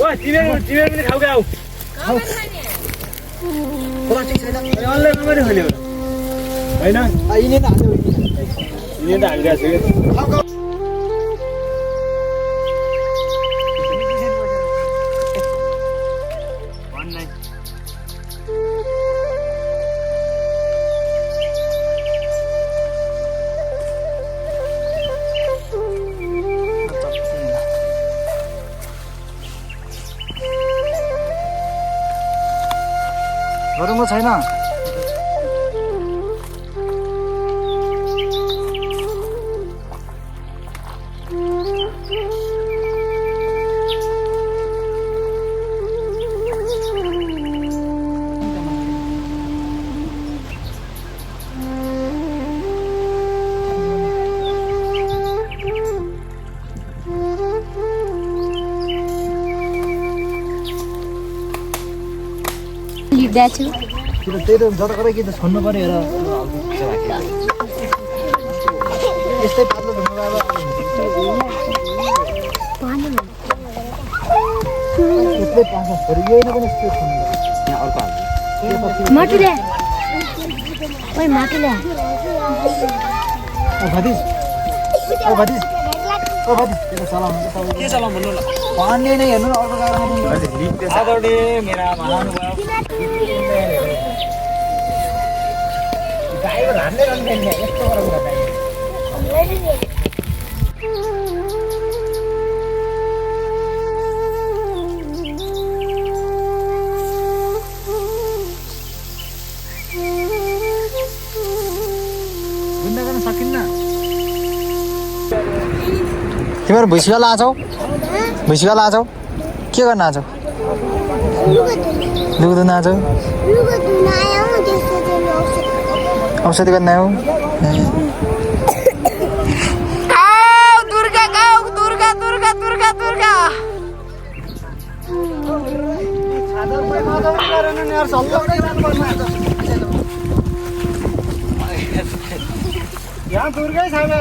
ओए तिमीहरु पनि खाऊ गाऊ प्लास्टिक छैन अनलाइन पनि खाने हो हैन यिनी त हाल्यो यिनी त हालिरहेको छु गरौँ छैन लिप्दाछु त्यही त जता कतै कि त छोड्नु पर्यो हेर यस्तै पातलो ढुङ्गा बाबा यस्तै पाँच फेरि यही नै पनि यस्तै छोड्नु यहाँ अर्को हाल्छु माटु ल्या ओइ माटु ल्या भतिज त्यो सलाम के चलाम भन्नु ल पानी नै हेर्नु अर्को गाडीमा सादरले मेरा महानुभाव ड्राइभर हान्दै रहन्छ यस्तो गरौँ गुन्डा गर्न सकिन्न तिमीहरू भुइँसिवाला आछौ भुइँसिवाला आछौ के गर्न आछौ लुगा धुन आछौ औषधि गर्न आऊ दुर्गा गाऊ दुर्गा दुर्गा दुर्गा दुर्गा यहाँ दुर्गै छैन